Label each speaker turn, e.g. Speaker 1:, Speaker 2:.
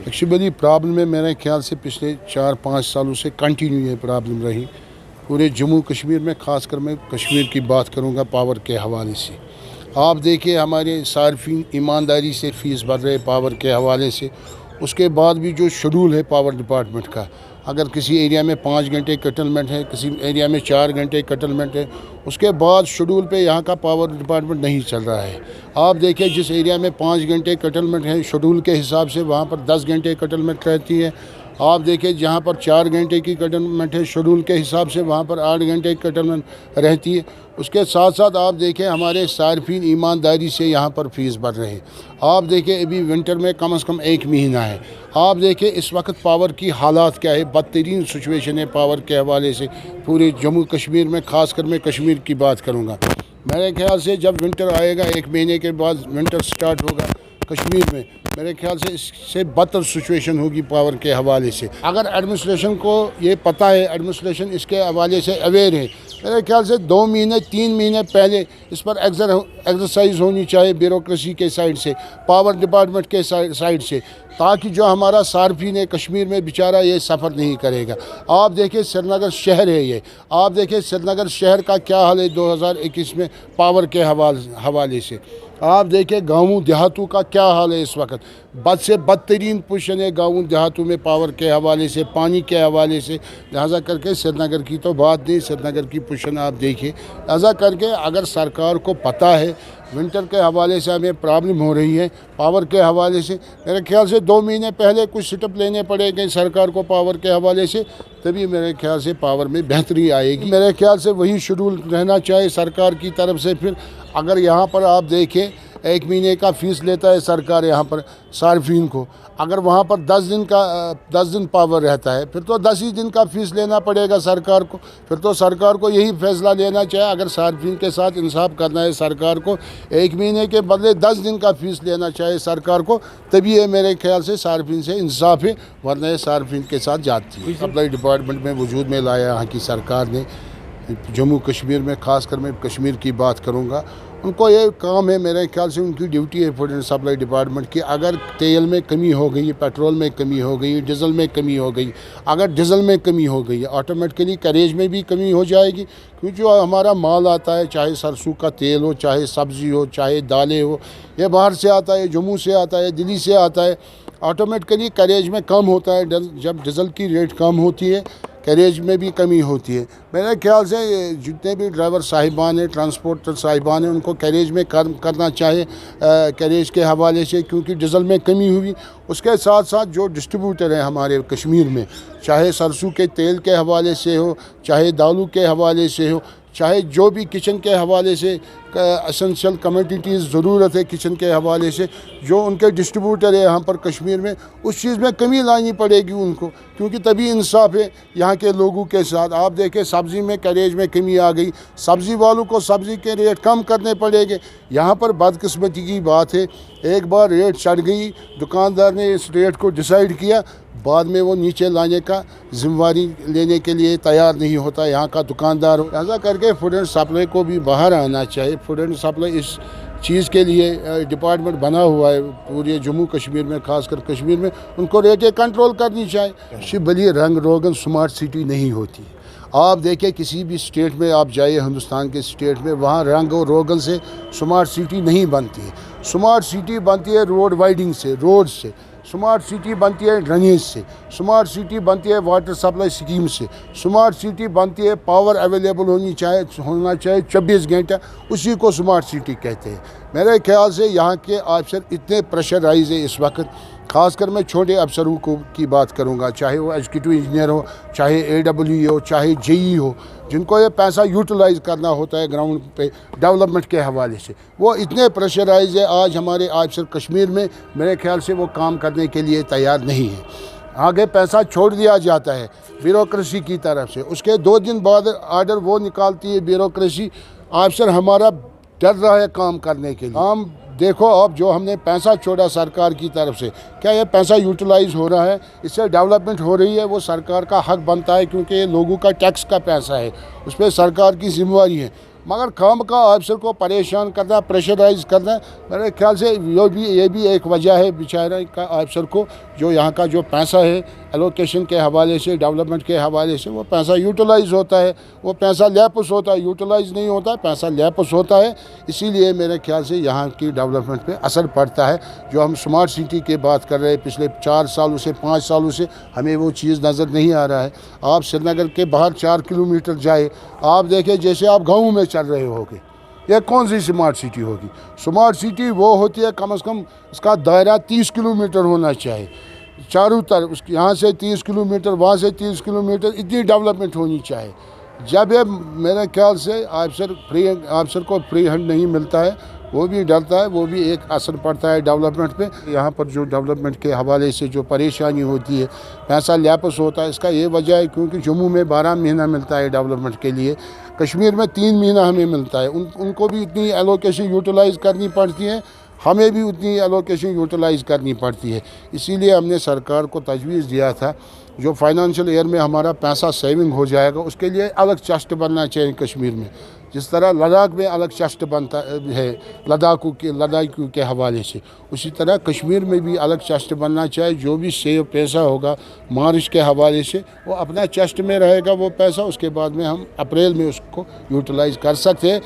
Speaker 1: Actually problem है, मेरे ख्याल से पिछले 4-5 सालों से कंटिन्यू ये प्रॉब्लम रही पूरे जम्मू कश्मीर में। ख़ासकर मैं कश्मीर की बात करूँगा पावर के हवाले से। आप देखिए हमारे सार्फिन ईमानदारी से फ़ीस भर रहे पावर के हवाले से। उसके बाद भी जो शेड्यूल है पावर डिपार्टमेंट का, अगर किसी एरिया में 5 घंटे कटलमेंट है, किसी एरिया में 4 घंटे कटलमेंट है, उसके बाद शेड्यूल पे यहाँ का पावर डिपार्टमेंट नहीं चल रहा है। आप देखिए जिस एरिया में 5 घंटे कटलमेंट है शेड्यूल के हिसाब से, वहाँ पर 10 घंटे कटलमेंट रहती है। आप देखिए जहाँ पर 4 घंटे की कटलमेंट है शेड्यूल के हिसाब से, वहाँ पर 8 घंटे की कटलमेंट रहती है। उसके साथ साथ आप देखें हमारे सार्फिन ईमानदारी से यहाँ पर फ़ीस भर रहे हैं। आप देखें अभी विंटर में कम से कम 1 महीना है। आप देखें इस वक्त पावर की हालात क्या है, बदतरीन सिचुएशन है पावर के हवाले से पूरे जम्मू कश्मीर में। ख़ासकर मैं कश्मीर की बात करूँगा। मेरे ख्याल से जब विंटर आएगा, 1 महीने के बाद विंटर स्टार्ट होगा कश्मीर में, मेरे ख्याल से इससे बदतर सिचुएशन होगी पावर के हवाले से। अगर एडमिनिस्ट्रेशन को ये पता है, एडमिनिस्ट्रेशन इसके हवाले से अवेयर है, मेरे ख्याल से 2 महीने 3 महीने पहले इस पर एक्सरसाइज होनी चाहिए ब्यूरोक्रेसी के साइड से, पावर डिपार्टमेंट के साइड से, ताकि जो हमारा सार्फिन है कश्मीर में बेचारा ये सफ़र नहीं करेगा। आप देखिए श्रीनगर शहर है ये, आप देखिए श्रीनगर शहर का क्या हाल है 2021 में पावर के हवाले से। आप देखिए गाँवों देहातों का क्या हाल है इस वक्त। बद से बदतरीन पोजीशन है गाँवों देहातों में पावर के हवाले से, पानी के हवाले से। लिहाजा करके श्रीनगर की तो बात नहीं, श्रीनगर की पोजीशन आप देखिए। लिहाजा करके अगर सरकार को पता है विंटर के हवाले से हमें प्रॉब्लम हो रही है पावर के हवाले से, मेरे ख्याल से 2 महीने पहले कुछ स्टेप लेने पड़ेंगे सरकार को पावर के हवाले से, तभी मेरे ख्याल से पावर में बेहतरी आएगी। मेरे ख्याल से वही शेड्यूल रहना चाहिए सरकार की तरफ से। फिर अगर यहाँ पर आप देखें 1 महीने का फ़ीस लेता है सरकार यहाँ पर सार्फिन को, अगर वहाँ पर 10 दिन पावर रहता है, फिर तो 10 ही दिन का फ़ीस लेना पड़ेगा सरकार को। फिर तो सरकार को यही फैसला लेना चाहिए, अगर सार्फिन के साथ इंसाफ करना है सरकार को, 1 महीने के बदले 10 दिन का फ़ीस लेना चाहिए सरकार को, तभी ये मेरे ख्याल से सार्फिन से इंसाफ है, वरना ये सार्फिन के साथ जाती है। सप्लाई डिपार्टमेंट में वजूद में लाया यहाँ की सरकार ने जम्मू कश्मीर में। ख़ासकर मैं कश्मीर की बात करूँगा, उनको ये काम है, मेरे ख्याल से उनकी ड्यूटी है फूड एंड सप्लाई डिपार्टमेंट की। अगर तेल में कमी हो गई, पेट्रोल में कमी हो गई, डीजल में कमी हो गई, अगर डीजल में कमी हो गई ऑटोमेटिकली करेज में भी कमी हो जाएगी, क्योंकि जो हमारा माल आता है, चाहे सरसों का तेल हो, चाहे सब्ज़ी हो, चाहे दालें हो, ये बाहर से आता है, जम्मू से आता है, दिल्ली से आता है, ऑटोमेटिकली करेज में कम होता है। जब डीजल की रेट कम होती है कैरेज में भी कमी होती है। मेरे ख्याल से जितने भी ड्राइवर साहिबान हैं, ट्रांसपोर्टर साहिबान हैं, उनको कैरेज में करना चाहिए कैरेज के हवाले से, क्योंकि डीजल में कमी हुई। उसके साथ साथ जो डिस्ट्रीब्यूटर हैं हमारे कश्मीर में, चाहे सरसों के तेल के हवाले से हो, चाहे दालों के हवाले से हो, चाहे जो भी किचन के हवाले से एसेंशियल कमोडिटीज़ ज़रूरत है किचन के हवाले से, जो उनके डिस्ट्रीब्यूटर है यहाँ पर कश्मीर में, उस चीज़ में कमी लानी पड़ेगी उनको, क्योंकि तभी इंसाफ है यहाँ के लोगों के साथ। आप देखें सब्ज़ी में कैरेज में कमी आ गई, सब्ज़ी वालों को सब्ज़ी के रेट कम करने पड़ेंगे। यहाँ पर बदकिस्मती की बात है, एक बार रेट चढ़ गई, दुकानदार ने इस रेट को डिसाइड किया, बाद में वो नीचे लाने का जिम्मेवारी लेने के लिए तैयार नहीं होता यहाँ का दुकानदार। ऐसा करके फूड एंड सप्लाई को भी बाहर आना चाहिए। फूड एंड सप्लाई इस चीज़ के लिए डिपार्टमेंट बना हुआ है पूरे जम्मू कश्मीर में, खासकर कश्मीर में, उनको रेटें कंट्रोल करनी चाहिए। शिबली रंग रोगन स्मार्ट सिटी नहीं होती। आप देखिए किसी भी स्टेट में आप जाइए, हिंदुस्तान के स्टेट में, वहाँ रंग और रोगन से स्मार्ट सिटी नहीं बनती है। स्मार्ट सिटी बनती है रोड वाइडिंग से, रोड से। स्मार्ट सिटी बनती है ड्रेनेज से, स्मार्ट सिटी बनती है वाटर सप्लाई स्कीम से, स्मार्ट सिटी बनती है पावर अवेलेबल होना चाहिए 24 घंटा, उसी को स्मार्ट सिटी कहते हैं। मेरे ख्याल से यहाँ के अफसर इतने प्रेशराइज है इस वक्त, खासकर मैं छोटे अफसरों की बात करूँगा, चाहे वो एग्जीक्यूटिव इंजीनियर हो, चाहे AWE हो, चाहे JE हो, जिनको ये पैसा यूटिलाइज़ करना होता है ग्राउंड पे डेवलपमेंट के हवाले से, वो इतने प्रेशराइज है आज हमारे अफसर कश्मीर में, मेरे ख्याल से वो काम करने के लिए तैयार नहीं है। आगे पैसा छोड़ दिया जाता है ब्यूरोक्रेसी की तरफ से, उसके 2 दिन बाद आर्डर वो निकालती है ब्यूरोक्रेसी। अफसर हमारा डर रहा है काम करने के लिए। काम देखो अब जो हमने पैसा छोड़ा सरकार की तरफ से, क्या ये पैसा यूटिलाइज हो रहा है, इससे डेवलपमेंट हो रही है? वो सरकार का हक बनता है, क्योंकि ये लोगों का टैक्स का पैसा है, उस पर सरकार की जिम्मेवारी है। मगर काम का ऑफिसर को परेशान करना, प्रेशराइज करना, मेरे ख्याल से ये भी एक वजह है बेचारे का ऑफिसर को, जो यहाँ का जो पैसा है एलोकेशन के हवाले से, डेवलपमेंट के हवाले से, वो पैसा यूटिलाइज होता है, वो पैसा लैपस होता है, यूटिलाइज नहीं होता, पैसा लैपस होता है। इसीलिए मेरे ख्याल से यहाँ की डेवलपमेंट पे असर पड़ता है। जो हम स्मार्ट सिटी की बात कर रहे हैं पिछले 4 सालों से 5 सालों से, हमें वो चीज़ नज़र नहीं आ रहा है। आप श्रीनगर के बाहर 4 किलोमीटर जाए, आप देखें जैसे आप गाँव में चल रहे होगे। ये कौन सी स्मार्ट सिटी होगी? स्मार्ट सिटी वो होती है कम से कम उसका दायरा 30 किलोमीटर होना चाहिए, चारों तरफ उसकी, यहाँ से 30 किलोमीटर, वहाँ से 30 किलोमीटर, इतनी डेवलपमेंट होनी चाहिए। जब ये मेरे ख्याल से ऑफिसर को फ्री हैंड नहीं मिलता है, वो भी डरता है, वो भी एक असर पड़ता है डेवलपमेंट पे। यहाँ पर जो डेवलपमेंट के हवाले से जो परेशानी होती है, पैसा लैपस होता है, इसका ये वजह है क्योंकि जम्मू में 12 महीना मिलता है डेवलपमेंट के लिए, कश्मीर में 3 महीना हमें मिलता है। उनको भी इतनी एलोकेशन यूटिलाइज़ करनी पड़ती है, हमें भी उतनी एलोकेशन यूटिलाइज़ करनी पड़ती है। इसीलिए हमने सरकार को तजवीज़ दिया था, जो फाइनेंशियल ईयर में हमारा पैसा सेविंग हो जाएगा, उसके लिए अलग ट्रस्ट बनना चाहिए कश्मीर में। जिस तरह लद्दाख में अलग ट्रस्ट बनता है लद्दाखियों के हवाले से, उसी तरह कश्मीर में भी अलग ट्रस्ट बनना चाहिए। जो भी सेव पैसा होगा मार्च के हवाले से, वो अपना ट्रस्ट में रहेगा वो पैसा, उसके बाद में हम अप्रैल में उसको यूटिलाइज़ कर सकते हैं।